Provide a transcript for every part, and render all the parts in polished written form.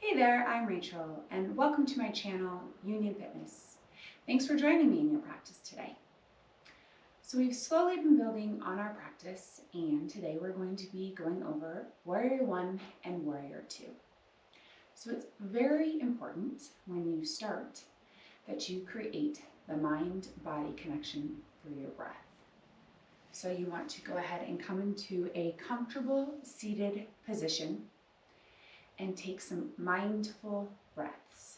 Hey there, I'm Rachel, and welcome to my channel, Union Fitness. Thanks for joining me in your practice today. So we've slowly been building on our practice, and today we're going to be going over Warrior 1 and Warrior 2. So it's very important when you start that you create the mind-body connection through your breath. So you want to go ahead and come into a comfortable seated position and take some mindful breaths.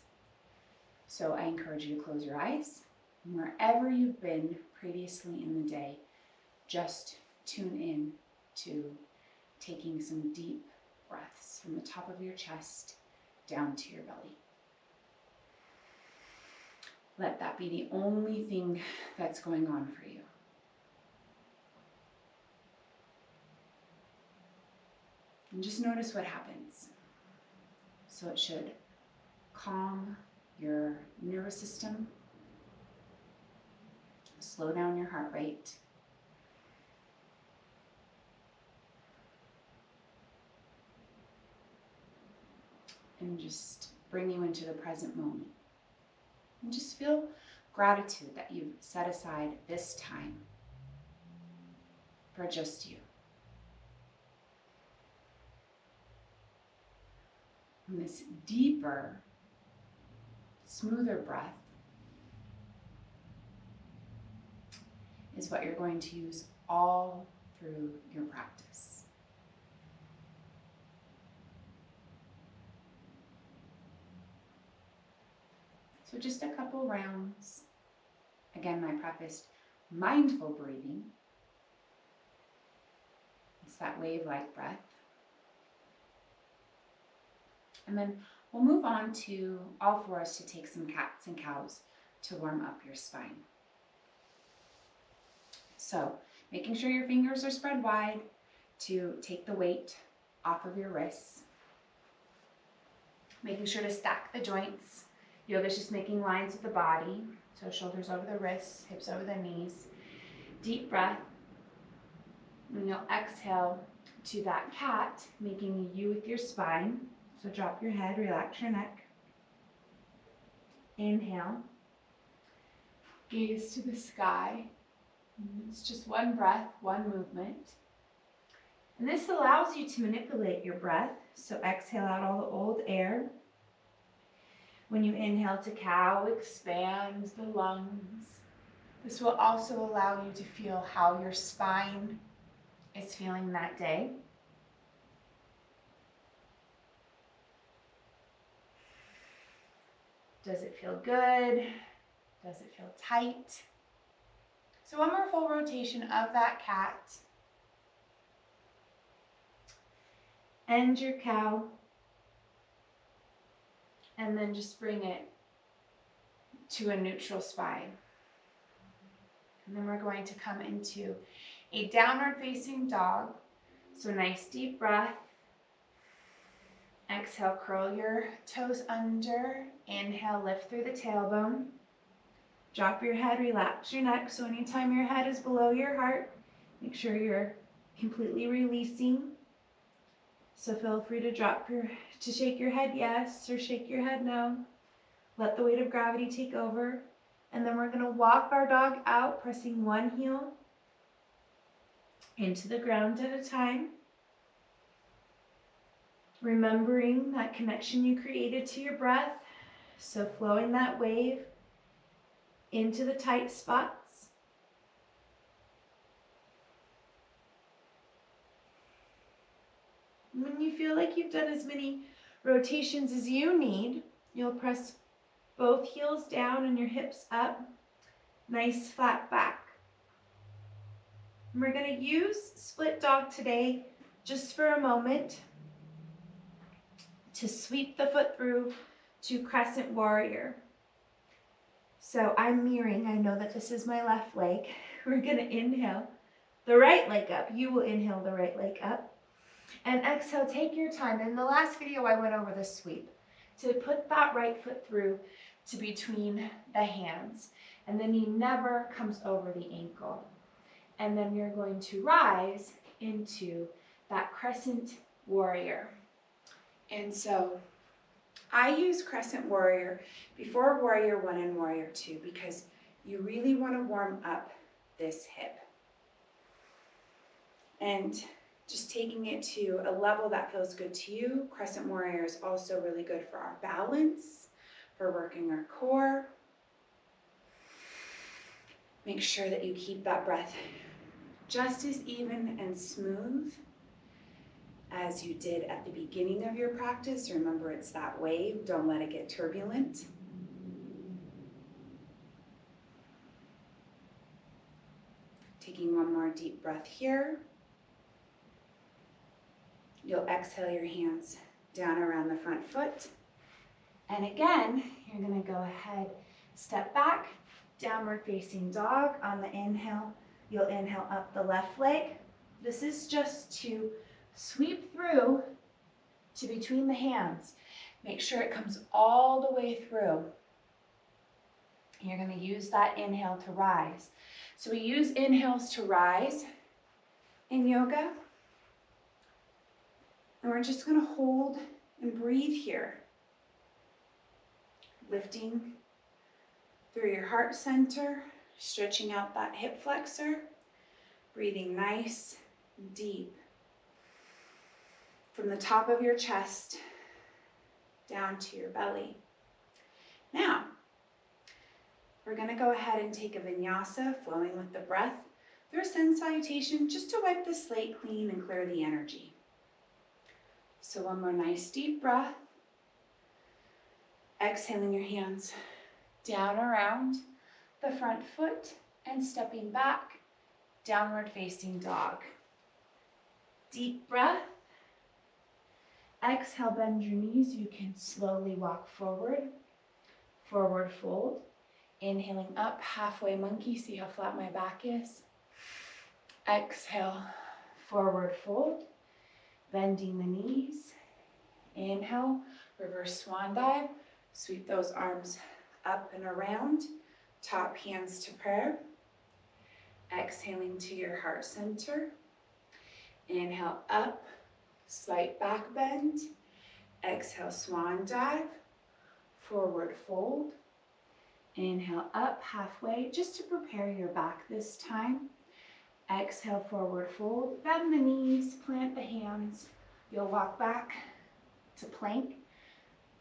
So I encourage you to close your eyes, and wherever you've been previously in the day, just tune in to taking some deep breaths from the top of your chest down to your belly. Let that be the only thing that's going on for you. And just notice what happens. So it should calm your nervous system, slow down your heart rate, and just bring you into the present moment. And just feel gratitude that you've set aside this time for just you. And this deeper, smoother breath is what you're going to use all through your practice. So just a couple rounds. Again, I prefaced mindful breathing. It's that wave-like breath. And then we'll move on to all fours to take some cats and cows to warm up your spine. So making sure your fingers are spread wide to take the weight off of your wrists. Making sure to stack the joints. Yoga is just making lines with the body. So shoulders over the wrists, hips over the knees. Deep breath. And you'll exhale to that cat, making a U with your spine. So drop your head, relax your neck. Inhale. Gaze to the sky. It's just one breath, one movement. And this allows you to manipulate your breath. So exhale out all the old air. When you inhale to cow, expand the lungs. This will also allow you to feel how your spine is feeling that day. Does it feel good? Does it feel tight? So one more full rotation of that cat. End your cow. And then just bring it to a neutral spine. And then we're going to come into a downward facing dog. So nice deep breath. Exhale, curl your toes under. Inhale, lift through the tailbone. Drop your head, relax your neck. So anytime your head is below your heart, make sure you're completely releasing. So feel free to shake your head yes or shake your head no. Let the weight of gravity take over. And then we're gonna walk our dog out, pressing one heel into the ground at a time. Remembering that connection you created to your breath. So flowing that wave into the tight spots. When you feel like you've done as many rotations as you need, you'll press both heels down and your hips up. Nice flat back. And we're going to use split dog today just for a moment to sweep the foot through to crescent warrior. So I'm mirroring. I know that this is my left leg. We're going to inhale the right leg up. You will inhale the right leg up. And exhale, take your time. In the last video, I went over the sweep to put that right foot through to between the hands. And the knee never comes over the ankle. And then you're going to rise into that crescent warrior. And so I use Crescent Warrior before Warrior 1 and Warrior 2 because you really want to warm up this hip. And just taking it to a level that feels good to you. Crescent Warrior is also really good for our balance, for working our core. Make sure that you keep that breath just as even and smooth as you did at the beginning of your practice. Remember, it's that wave. Don't let it get turbulent. Taking one more deep breath here. You'll exhale your hands down around the front foot. And again, you're going to go ahead, step back, downward facing dog. On the inhale, you'll inhale up the left leg. This is just to sweep through to between the hands. Make sure it comes all the way through. You're going to use that inhale to rise. So we use inhales to rise in yoga. And we're just going to hold and breathe here. Lifting through your heart center, stretching out that hip flexor, breathing nice, deep. From the top of your chest down to your belly. Now, we're going to go ahead and take a vinyasa, flowing with the breath, through a sun salutation, just to wipe the slate clean and clear the energy. So one more nice deep breath. Exhaling your hands down around the front foot and stepping back, downward facing dog. Deep breath. Exhale, bend your knees. You can slowly walk forward, forward fold. Inhaling up, halfway monkey. See how flat my back is. Exhale, forward fold. Bending the knees. Inhale, reverse swan dive. Sweep those arms up and around. Top hands to prayer. Exhaling to your heart center. Inhale up, slight back bend. Exhale, swan dive. Forward fold. Inhale up halfway, just to prepare your back this time. Exhale, forward fold. Bend the knees, plant the hands. You'll walk back to plank.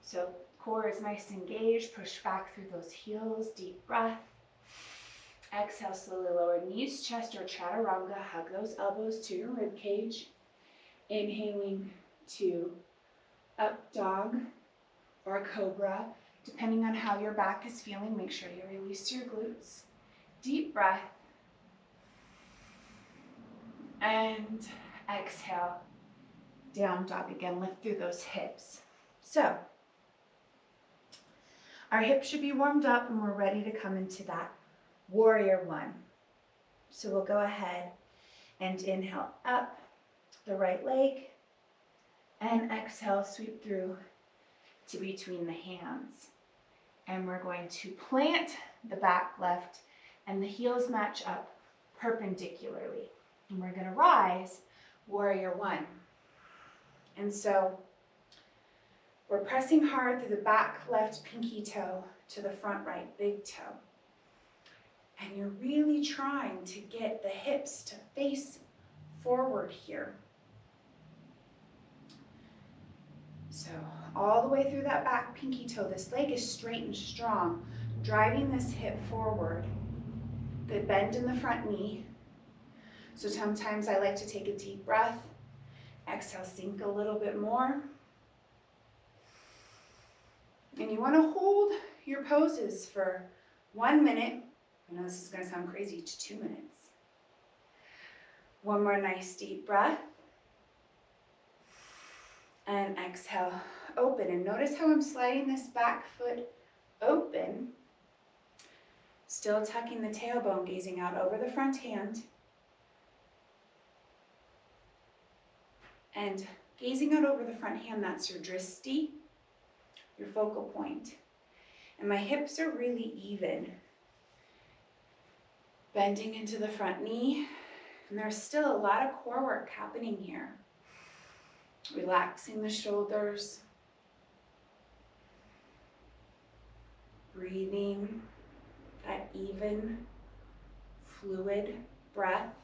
So core is nice and engaged. Push back through those heels. Deep breath. Exhale, slowly lower knees, chest, or chaturanga. Hug those elbows to your rib cage. Inhaling to up dog or cobra. Depending on how your back is feeling, make sure you release your glutes. Deep breath. And exhale, down dog again. Lift through those hips. So, our hips should be warmed up and we're ready to come into that warrior one. So we'll go ahead and inhale up the right leg and exhale, sweep through to between the hands. And we're going to plant the back left and the heels match up perpendicularly. And we're going to rise, warrior one. And so we're pressing hard through the back left pinky toe to the front right big toe. And you're really trying to get the hips to face forward here. So all the way through that back pinky toe, this leg is straight and strong, driving this hip forward. Good bend in the front knee. So sometimes I like to take a deep breath. Exhale, sink a little bit more. And you want to hold your poses for 1 minute. I know this is going to sound crazy, to 2 minutes. One more nice deep breath. And exhale, open. And notice how I'm sliding this back foot open. Still tucking the tailbone, gazing out over the front hand. And gazing out over the front hand, that's your drishti, your focal point. And my hips are really even. Bending into the front knee. And there's still a lot of core work happening here. Relaxing the shoulders. breathing that even, fluid breath,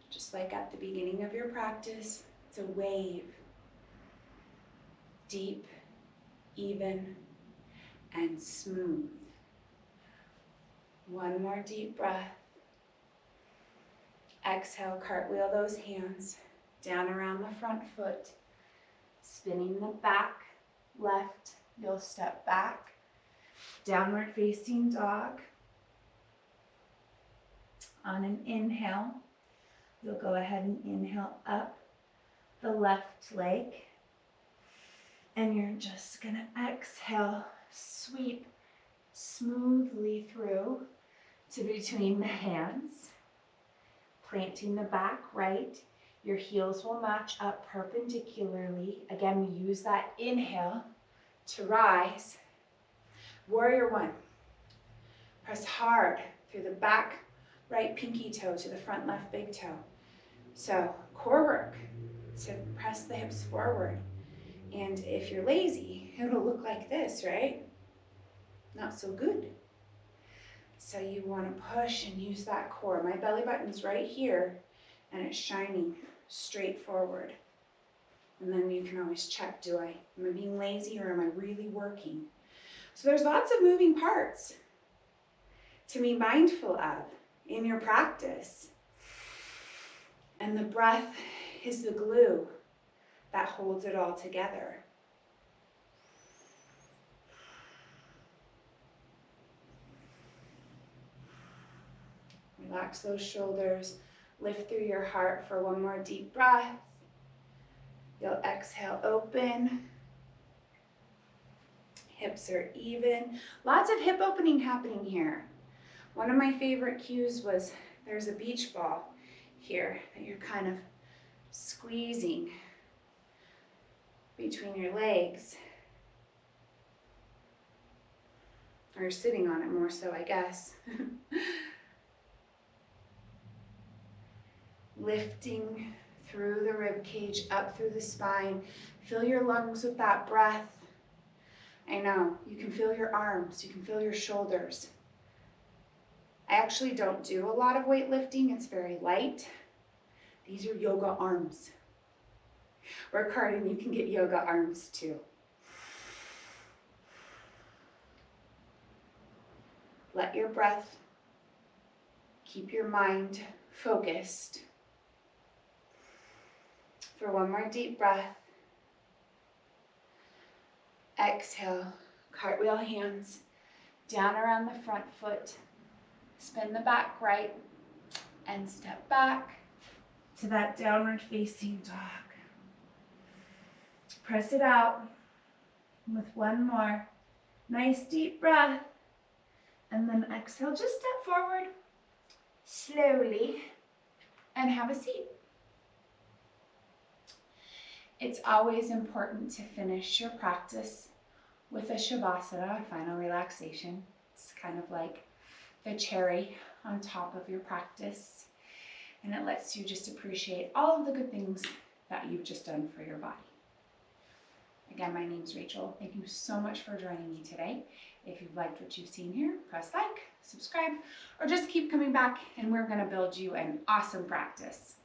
just like at the beginning of your practice. It's a wave, deep, even, and smooth. One more deep breath. Exhale, cartwheel those hands down around the front foot, spinning the back left. You'll step back, downward facing dog. On an inhale, you'll go ahead and inhale up the left leg. And you're just gonna exhale, sweep smoothly through to between the hands, planting the back right. Your heels will match up perpendicularly. Again, we use that inhale to rise. Warrior one. Press hard through the back right pinky toe to the front left big toe. So core work to press the hips forward. And if you're lazy, it'll look like this, right? Not so good. So you want to push and use that core. My belly button's right here, and it's shining straight forward. And then you can always check, am I being lazy or am I really working? So there's lots of moving parts to be mindful of in your practice. And the breath is the glue that holds it all together. Relax those shoulders, lift through your heart for one more deep breath. You'll exhale, open. Hips are even. Lots of hip opening happening here. One of my favorite cues was there's a beach ball here that you're kind of squeezing between your legs. Or you're sitting on it more so, I guess. Lifting through the rib cage, up through the spine. Fill your lungs with that breath. I know, you can feel your arms, you can feel your shoulders. I actually don't do a lot of weightlifting, it's very light. These are yoga arms. Work hard and you can get yoga arms too. Let your breath keep your mind focused. For one more deep breath. Exhale, cartwheel hands down around the front foot. Spin the back right and step back to that downward facing dog. Press it out with one more nice deep breath. And then exhale, just step forward slowly and have a seat. It's always important to finish your practice with a Shavasana, a final relaxation. It's kind of like the cherry on top of your practice. And it lets you just appreciate all of the good things that you've just done for your body. Again, my name's Rachel. Thank you so much for joining me today. If you've liked what you've seen here, press like, subscribe, or just keep coming back and we're gonna build you an awesome practice.